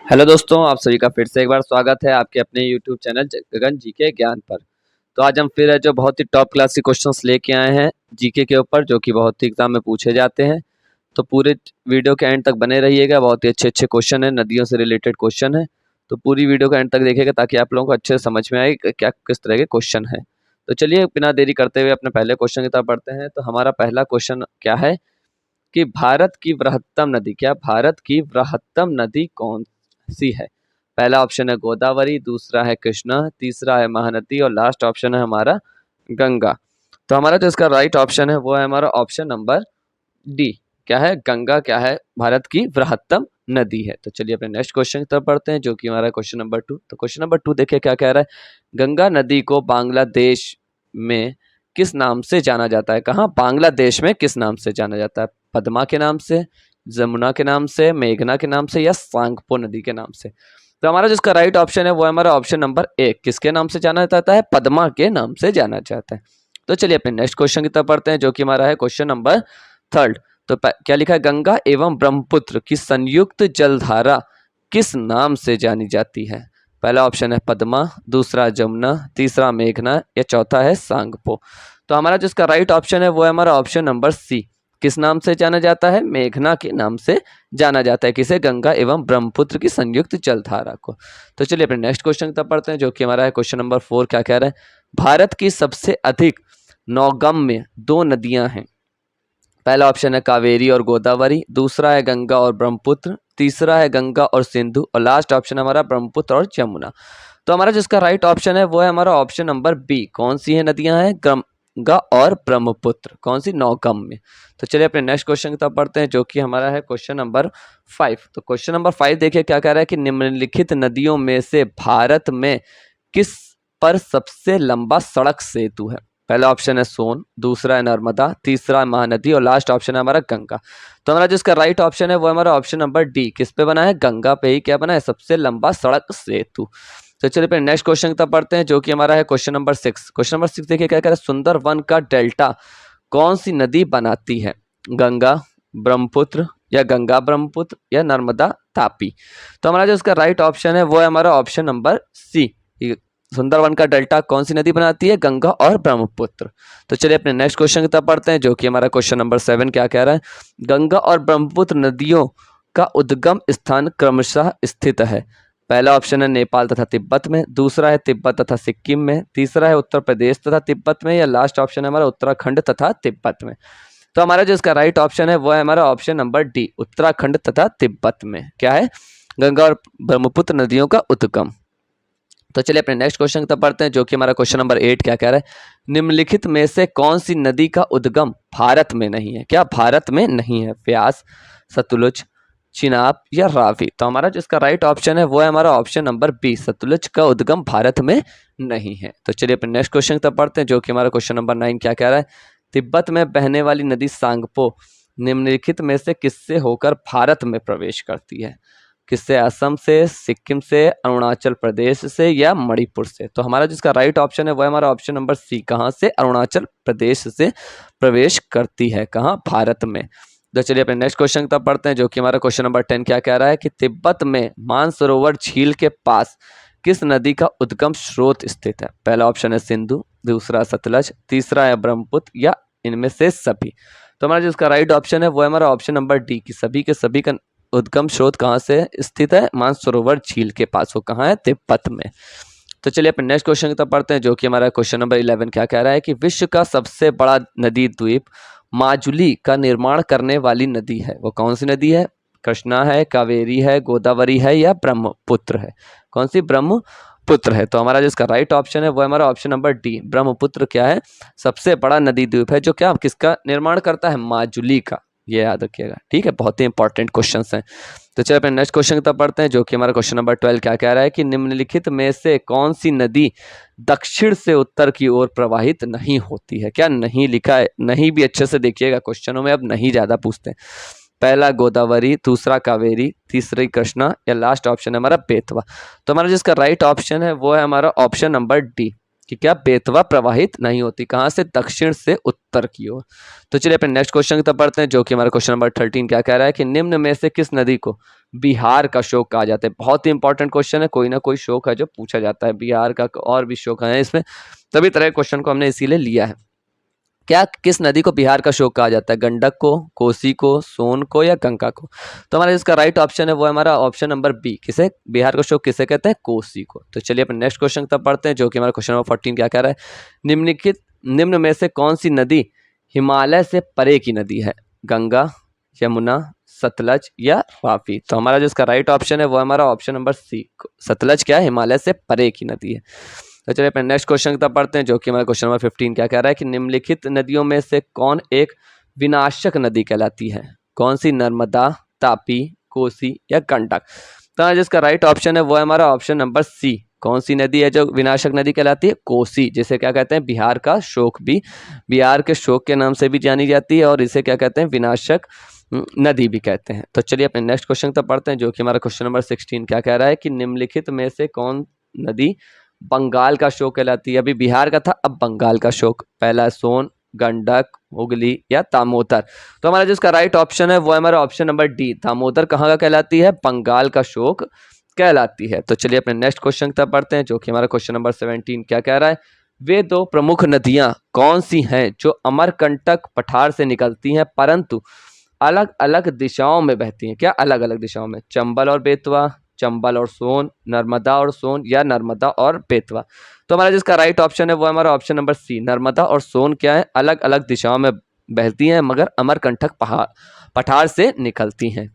Hello दोस्तों, आप सभी का फिर से एक बार स्वागत है आपके अपने यूट्यूब चैनल गगन जीके ज्ञान पर। तो आज हम फिर है जो बहुत ही टॉप क्लास के क्वेश्चंस लेके आए हैं जीके के ऊपर, जो कि बहुत ही एग्जाम में पूछे जाते हैं। तो पूरे वीडियो के एंड तक बने रहिएगा, बहुत ही अच्छे अच्छे क्वेश्चन है, नदियों से रिलेटेड क्वेश्चन है। तो पूरी वीडियो का एंड तक देखिएगा ताकि आप लोगों को अच्छे से समझ में आए कि क्या किस तरह के क्वेश्चन है। तो चलिए बिना देरी करते हुए अपने पहले क्वेश्चन की तरफ बढ़ते हैं। तो हमारा पहला क्वेश्चन क्या है कि भारत की बृहत्तम नदी कौन सी है? पहला ऑप्शन है गोदावरी, दूसरा है कृष्णा, तीसरा है महानदी और लास्ट ऑप्शन है हमारा गंगा। तो हमारा जो इसका राइट ऑप्शन है वो है हमारा ऑप्शन नंबर डी। क्या है? गंगा क्या है? भारत की बृहत्तम नदी है। तो चलिए अपने नेक्स्ट क्वेश्चन की तरफ बढ़ते हैं, जो कि हमारा क्वेश्चन नंबर 2। तो क्वेश्चन नंबर 2 देखिए क्या कह रहा है। गंगा नदी को बांग्लादेश में किस नाम से जाना जाता है? कहाँ? बांग्लादेश में किस नाम से जाना जाता है? पद्मा के नाम से, जमुना के नाम से, मेघना के नाम से या सांगपो नदी के नाम से? तो हमारा जिसका राइट ऑप्शन है वो है हमारा ऑप्शन नंबर 1। किसके नाम से जाना जाता है? पद्मा के नाम से जाना जाता है। तो चलिए अपने नेक्स्ट क्वेश्चन की तरफ बढ़ते हैं, जो कि हमारा है क्वेश्चन नंबर 3। तो क्या लिखा है? गंगा एवं ब्रह्मपुत्र की संयुक्त जलधारा किस नाम से जानी जाती है? पहला ऑप्शन है पद्मा, दूसरा जमुना, तीसरा मेघना या चौथा है सांगपो। तो हमारा जिसका राइट ऑप्शन है वो है हमारा ऑप्शन नंबर सी। किस नाम से जाना जाता है? मेघना के नाम से जाना जाता है। किसे? गंगा एवं ब्रह्मपुत्र की संयुक्त जलधारा को। तो चलिए अपने नेक्स्ट क्वेश्चन की तरफ पढ़ते हैं, जो कि हमारा है क्वेश्चन नंबर 4। क्या कह रहा है? भारत की सबसे अधिक नौगम्य 2 नदियां हैं। पहला ऑप्शन है कावेरी और गोदावरी, दूसरा है गंगा और ब्रह्मपुत्र, तीसरा है गंगा और सिंधु और लास्ट ऑप्शन हमारा ब्रह्मपुत्र और जमुना। तो हमारा जिसका राइट ऑप्शन है वो है हमारा ऑप्शन नंबर बी। कौन सी है नदियां हैं? गंगा और ब्रह्मपुत्र। कौन सी? नौगम्य। तो चलिए अपने नेक्स्ट क्वेश्चन की तरफ पढ़ते हैं, जो कि हमारा है क्वेश्चन नंबर 5। तो क्वेश्चन नंबर 5 देखिए क्या कह रहा है कि निम्नलिखित नदियों में से भारत में किस पर सबसे लंबा सड़क सेतु है? पहला ऑप्शन है सोन, दूसरा है नर्मदा, तीसरा है महानदी और लास्ट ऑप्शन है हमारा गंगा। तो हमारा जिसका राइट ऑप्शन है वो हमारा ऑप्शन नंबर डी। किस पे बना है? गंगा पे ही क्या बना है? सबसे लंबा सड़क सेतु। तो चलिए फिर नेक्स्ट क्वेश्चन की तरफ पढ़ते हैं, जो कि हमारा है क्वेश्चन नंबर 6। क्वेश्चन नंबर 6 देखिए क्या कह रहा है। सुंदरवन का डेल्टा कौन सी नदी बनाती है? गंगा, ब्रह्मपुत्र या गंगा ब्रह्मपुत्र या नर्मदा तापी? तो हमारा जो इसका राइट ऑप्शन है वो है हमारा ऑप्शन नंबर सी। सुंदरवन का डेल्टा कौन सी नदी बनाती है? गंगा और ब्रह्मपुत्र। तो चलिए अपने नेक्स्ट क्वेश्चन की तरफ पढ़ते हैं, जो कि हमारा क्वेश्चन नंबर 7 क्या कह रहा है। गंगा और ब्रह्मपुत्र नदियों का उद्गम स्थान क्रमशः स्थित है। पहला ऑप्शन है नेपाल तथा तिब्बत में, दूसरा है तिब्बत तथा सिक्किम में, तीसरा है उत्तर प्रदेश तथा तिब्बत में या लास्ट ऑप्शन है हमारा उत्तराखंड तथा तिब्बत में। तो हमारा जो इसका राइट ऑप्शन है वो है हमारा ऑप्शन नंबर डी, उत्तराखंड तथा तिब्बत में। क्या है? गंगा और ब्रह्मपुत्र नदियों का उद्गम। तो चलिए अपने नेक्स्ट क्वेश्चन की तरफ बढ़ते हैं, जो कि हमारा क्वेश्चन नंबर 8 क्या कह रहा है। निम्नलिखित में से कौन सी नदी का उद्गम भारत में नहीं है? क्या भारत में नहीं है? व्यास, सतलुज, चिनाब या रावी? तो हमारा जिसका राइट ऑप्शन है वो है हमारा ऑप्शन नंबर बी। सतलुज का उद्गम भारत में नहीं है। तो चलिए अपने नेक्स्ट क्वेश्चन की तरफ बढ़ते हैं, जो कि हमारा क्वेश्चन नंबर 9 क्या कह रहा है। तिब्बत में बहने वाली नदी सांगपो निम्नलिखित में से किससे होकर भारत में प्रवेश करती है? किससे? असम से, सिक्किम से, अरुणाचल प्रदेश से या मणिपुर से? तो हमारा जिसका राइट ऑप्शन है वो है हमारा ऑप्शन नंबर सी। कहाँ से? अरुणाचल प्रदेश से प्रवेश करती है। कहाँ? भारत में। तो चलिए अपने नेक्स्ट क्वेश्चन की तरफ पढ़ते हैं, जो कि हमारा क्वेश्चन नंबर 10 क्या कह रहा है कि तिब्बत में मानसरोवर झील के पास किस नदी का उद्गम स्रोत स्थित है? पहला ऑप्शन है सिंधु, दूसरा सतलज, तीसरा है ब्रह्मपुत्र या इनमें से सभी? तो हमारा जिसका राइट ऑप्शन है वो है हमारा ऑप्शन नंबर डी की सभी के सभी का उद्गम स्रोत कहाँ से स्थित है? मानसरोवर झील के पास। वो कहाँ है? तिब्बत में। तो चलिए अपने नेक्स्ट क्वेश्चन की तरफ पढ़ते हैं, जो कि हमारा क्वेश्चन नंबर 11 क्या कह रहा है कि विश्व का सबसे बड़ा नदी द्वीप माजुली का निर्माण करने वाली नदी है। वो कौन सी नदी है? कृष्णा है, कावेरी है, गोदावरी है या ब्रह्मपुत्र है? कौन सी? ब्रह्मपुत्र है। तो हमारा जिसका राइट ऑप्शन है वो है हमारा ऑप्शन नंबर डी। ब्रह्मपुत्र क्या है? सबसे बड़ा नदी द्वीप है, जो क्या किसका निर्माण करता है? माजुली का। ये याद रखिएगा, ठीक है। बहुत ही इंपॉर्टेंट क्वेश्चन हैं। तो चलिए अपने नेक्स्ट क्वेश्चन की तरफ पढ़ते हैं, जो कि हमारा क्वेश्चन नंबर 12 क्या कह रहा है कि निम्नलिखित में से कौन सी नदी दक्षिण से उत्तर की ओर प्रवाहित नहीं होती है? क्या नहीं लिखा है? नहीं भी अच्छे से देखिएगा क्वेश्चनों में, अब नहीं ज्यादा पूछते हैं। पहला गोदावरी, दूसरा कावेरी, तीसरी कृष्णा या लास्ट ऑप्शन है हमारा बेतवा? तो हमारा जिसका राइट ऑप्शन है वो है हमारा ऑप्शन नंबर डी कि क्या बेतवा प्रवाहित नहीं होती। कहाँ से? दक्षिण से उत्तर की ओर। तो चलिए अपने नेक्स्ट क्वेश्चन की तरफ पढ़ते हैं, जो कि हमारा क्वेश्चन नंबर 13 क्या कह रहा है कि निम्न में से किस नदी को बिहार का शोक कहा जाता है? बहुत ही इंपॉर्टेंट क्वेश्चन है, कोई ना कोई शोक है जो पूछा जाता है बिहार का, और भी शोक है इसमें, सभी तरह के क्वेश्चन को हमने इसीलिए लिया है। क्या किस नदी को बिहार का शोक कहा जाता है? गंडक को, कोसी को, सोन को, या गंगा को? तो हमारा इसका राइट ऑप्शन है वो है हमारा ऑप्शन नंबर बी। किसे बिहार का शोक किसे कहते हैं? कोसी को। तो चलिए अपन नेक्स्ट क्वेश्चन तब पढ़ते हैं, जो कि हमारा क्वेश्चन नंबर 14 क्या कह रहा है? निम्न में से कौन सी नदी हिमालय से परे की नदी है? गंगा, यमुना, सतलज या वापी? तो हमारा जो इसका राइट ऑप्शन है वो हमारा ऑप्शन नंबर सी, सतलज क्या है? हिमालय से परे की नदी है। तो चलिए अपन नेक्स्ट क्वेश्चन तब पढ़ते हैं, जो कि हमारा क्वेश्चन नंबर 15 क्या कह रहा है कि निम्नलिखित नदियों में से कौन एक विनाशक नदी कहलाती है? कौन सी? नर्मदा, तापी, कोसी या गंडक? तो जिसका राइट ऑप्शन है वो है हमारा ऑप्शन नंबर सी। कौन सी नदी है जो विनाशक नदी कहलाती है? कोसी, जिसे क्या कहते हैं? बिहार का शोक भी, बिहार के शोक के नाम से भी जानी जाती है, और इसे क्या कहते हैं? विनाशक नदी भी कहते हैं। तो चलिए अपने नेक्स्ट क्वेश्चन तक पढ़ते हैं, जो कि हमारा क्वेश्चन नंबर 16 क्या कह रहा है कि निम्नलिखित में से कौन नदी बंगाल का शोक कहलाती है? अभी बिहार का था, अब बंगाल का शोक। पहला सोन, गंडक, हुगली या दामोदर? तो हमारा जिसका राइट ऑप्शन है वो है हमारा ऑप्शन नंबर डी, दामोदर। कहाँ का कहलाती है? बंगाल का शोक कहलाती है। तो चलिए अपने नेक्स्ट क्वेश्चन तक पढ़ते हैं, जो कि हमारा क्वेश्चन नंबर 17 क्या कह रहा है? वे दो प्रमुख नदियां कौन सी हैं जो अमरकंटक पठार से निकलती हैं परंतु अलग अलग दिशाओं में बहती हैं? क्या अलग अलग दिशाओं में? चंबल और बेतवा, चंबल और सोन, नर्मदा और सोन या नर्मदा और बेतवा? तो हमारा जिसका राइट ऑप्शन है वो हमारा ऑप्शन नंबर सी, नर्मदा और सोन क्या है? अलग अलग दिशाओं में बहती हैं, मगर अमरकंटक पठार से निकलती हैं।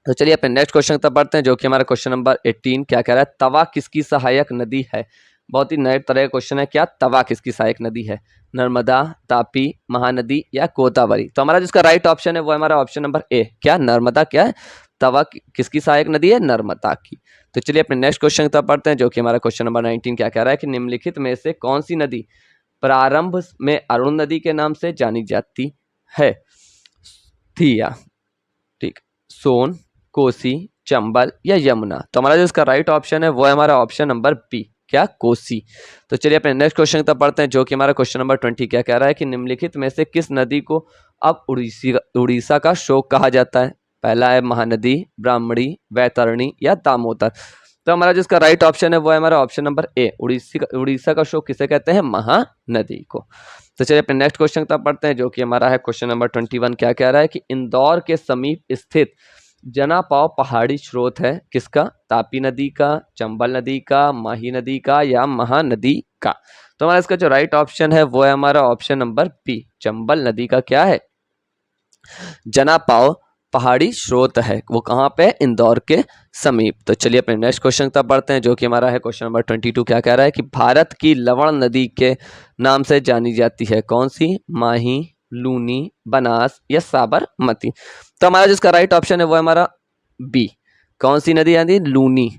तो चलिए अपने नेक्स्ट क्वेश्चन तक बढ़ते हैं, जो कि हमारा क्वेश्चन नंबर 18 क्या कह रहा है? तवा किसकी सहायक नदी है? बहुत ही नए तरह का क्वेश्चन है। क्या तवा किसकी सहायक नदी है? नर्मदा, तापी, महानदी या गोदावरी? तो हमारा जिसका राइट ऑप्शन है वो हमारा ऑप्शन नंबर ए, क्या नर्मदा क्या है? तवा किसकी सहायक नदी है? नर्मदा की। तो चलिए अपने नेक्स्ट क्वेश्चन तक पढ़ते हैं, जो कि हमारा क्वेश्चन नंबर 19 क्या कह रहा है कि निम्नलिखित में से कौन सी नदी प्रारंभ में अरुण नदी के नाम से जानी जाती है? थिया, ठीक, सोन, कोसी, चंबल या यमुना? तो हमारा जो इसका राइट ऑप्शन है वो है हमारा ऑप्शन नंबर बी, क्या? कोसी। तो चलिए अपने नेक्स्ट क्वेश्चन तक पढ़ते हैं, जो कि हमारा क्वेश्चन नंबर 20 क्या कह रहा है कि निम्नलिखित में से किस नदी को अब उड़ीसा का शोक कहा जाता है? पहला है महानदी, ब्राह्मणी, वैतरणी या दामोदर? तो हमारा जिसका राइट ऑप्शन है वो है हमारा ऑप्शन नंबर ए, उड़ीसा का शोक किसे कहते हैं? महानदी को। तो चलिए अपने नेक्स्ट क्वेश्चन तक पढ़ते हैं, जो कि हमारा है क्वेश्चन नंबर 21 क्या कह रहा है कि इंदौर के समीप स्थित जनापाव पहाड़ी स्रोत है किसका? तापी नदी का, चंबल नदी का, माही नदी का या महानदी का? तो हमारा इसका जो राइट ऑप्शन है वो है हमारा ऑप्शन नंबर बी, चंबल नदी का क्या है? जनापाव पहाड़ी स्रोत है, वो कहाँ पे? इंदौर के समीप। तो चलिए अपने नेक्स्ट क्वेश्चन तक बढ़ते हैं, जो कि हमारा है क्वेश्चन नंबर 22 क्या कह रहा है कि भारत की लवण नदी के नाम से जानी जाती है? कौन सी? माही, लूनी, बनास या साबरमती? तो हमारा जिसका राइट ऑप्शन है वो है हमारा बी, कौन सी नदी आती? लूनी।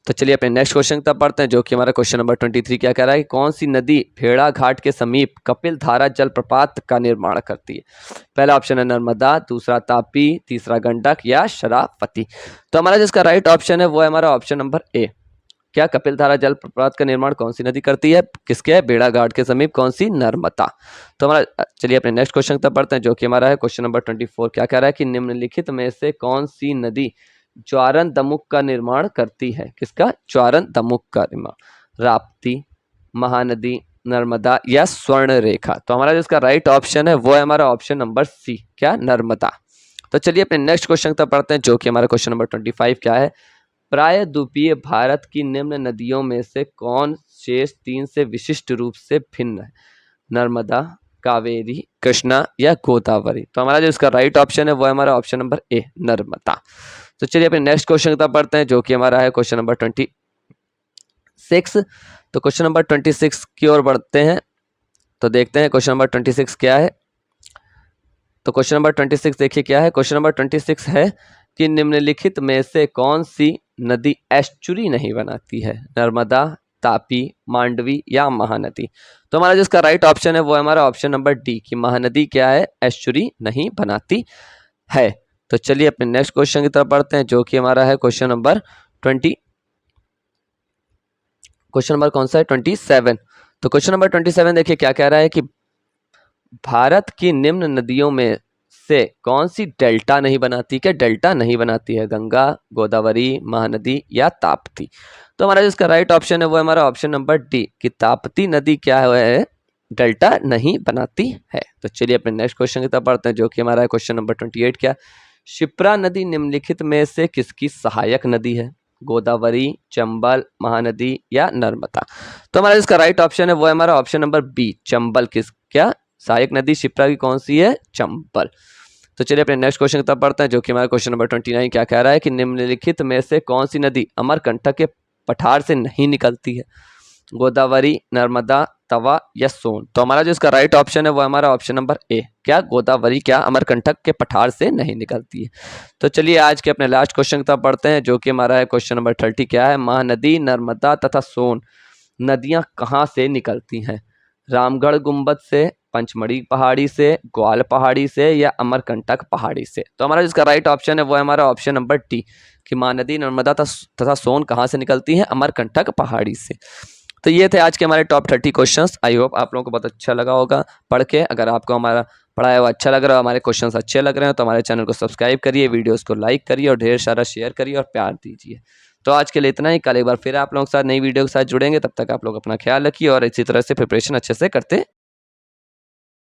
तो चलिए अपने नेक्स्ट क्वेश्चन तक पढ़ते हैं, जो कि हमारा क्वेश्चन नंबर 23 क्या कह रहा है कि कौन सी नदी भेड़ा घाट के समीप कपिल धारा जलप्रपात का निर्माण करती है? पहला ऑप्शन है नर्मदा, दूसरा तापी, तीसरा गंडक या शरावती? तो हमारा जिसका राइट ऑप्शन है वो है हमारा ऑप्शन नंबर ए, क्या? कपिल धारा जलप्रपात का निर्माण कौन सी नदी करती है? किसके है? भेड़ा घाट के समीप। कौन सी? नर्मदा। तो हमारा चलिए अपने नेक्स्ट क्वेश्चन तक पढ़ते हैं, जो कि हमारा है क्वेश्चन नंबर 24 क्या कह रहा है कि निम्नलिखित में से कौन सी नदी ज्वारन दमुक का निर्माण करती है? किसका? ज्वारन दमुक का निर्माण। राप्ती, महानदी, नर्मदा या स्वर्ण रेखा? तो हमारा जिसका राइट ऑप्शन है वो है हमारा ऑप्शन नंबर सी, क्या? नर्मदा। तो चलिए अपने नेक्स्ट क्वेश्चन तक पढ़ते हैं, जो कि हमारा क्वेश्चन नंबर 25 क्या है? प्रायद्वीपीय भारत की निम्न नदियों में से कौन शेष 3 से विशिष्ट रूप से भिन्न है? नर्मदा, कावेरी, कृष्णा या गोदावरी? तो हमारा जो इसका राइट ऑप्शन है वो है हमारा ऑप्शन नंबर ए, नर्मदा। तो चलिए अपने नेक्स्ट क्वेश्चन तक पढ़ते हैं, जो कि हमारा है क्वेश्चन नंबर 26। तो क्वेश्चन नंबर 26 की ओर बढ़ते हैं, तो देखते हैं क्वेश्चन नंबर 26 क्या है। तो क्वेश्चन नंबर 26 देखिए क्या है। क्वेश्चन नंबर 26 है कि निम्नलिखित में से कौन सी नदी एस्चुरी नहीं बनाती है? नर्मदा, तापी, मांडवी या महानदी? तो हमारा जिसका राइट ऑप्शन है वो है हमारा ऑप्शन नंबर डी, कि महानदी क्या है? एस्चुरी नहीं बनाती है। तो चलिए अपने नेक्स्ट क्वेश्चन की तरफ बढ़ते हैं, जो कि हमारा है क्वेश्चन नंबर 20, क्वेश्चन नंबर कौन सा है? 27। तो क्वेश्चन नंबर 27 देखिए क्या कह रहा है कि भारत की निम्न नदियों में से कौन सी डेल्टा नहीं बनाती? क्या डेल्टा नहीं बनाती है? गंगा, गोदावरी, महानदी या ताप्ती? तो हमारा जिसका राइट ऑप्शन है वो हमारा ऑप्शन नंबर डी कि ताप्ती नदी क्या है, डेल्टा नहीं बनाती है। तो चलिए अपने नेक्स्ट क्वेश्चन की तरफ बढ़ते हैं, जो कि हमारा क्वेश्चन नंबर 28 क्या? शिप्रा नदी निम्नलिखित में से किसकी सहायक नदी है? गोदावरी, चंबल, महानदी या नर्मदा? तो हमारा जिसका राइट ऑप्शन है वो है हमारा ऑप्शन नंबर बी, चंबल। किस क्या सहायक नदी शिप्रा की कौन सी है? चंबल। तो चलिए अपने नेक्स्ट क्वेश्चन की तरफ बढ़ते हैं, जो कि हमारा क्वेश्चन नंबर 29 क्या कह रहा है कि निम्नलिखित में से कौन सी नदी अमरकंटक के पठार से नहीं निकलती है? गोदावरी, नर्मदा, तवा या सोन? तो हमारा जो इसका राइट ऑप्शन है वो हमारा ऑप्शन नंबर ए, क्या गोदावरी क्या अमरकंटक के पठार से नहीं निकलती है। तो चलिए आज के अपने लास्ट क्वेश्चन की तरफ बढ़ते हैं, जो कि हमारा है क्वेश्चन नंबर 30 क्या है? महानदी, नर्मदा तथा सोन नदियां कहाँ से निकलती हैं? रामगढ़ गुंबद से, पंचमढ़ी पहाड़ी से, ग्वाल पहाड़ी से या अमरकंटक पहाड़ी से? तो हमारा जिसका राइट ऑप्शन है वो है हमारा ऑप्शन नंबर टी कि महानदी, नर्मदा तथा सोन कहाँ से निकलती हैं? अमरकंटक पहाड़ी से। तो ये थे आज के हमारे टॉप 30 क्वेश्चंस। आई होप आप लोगों को बहुत अच्छा लगा होगा पढ़ के। अगर आपको हमारा पढ़ाया हुआ अच्छा लग रहा है, हमारे क्वेश्चंस अच्छे लग रहे हैं, तो हमारे चैनल को सब्सक्राइब करिए, वीडियोस को लाइक करिए और ढेर सारा शेयर करिए और प्यार दीजिए। तो आज के लिए इतना ही। कल एक बार फिर आप लोगों के साथ नई वीडियो के साथ जुड़ेंगे। तब तक आप लोग अपना ख्याल रखिए और इसी तरह से प्रिपरेशन अच्छे से करते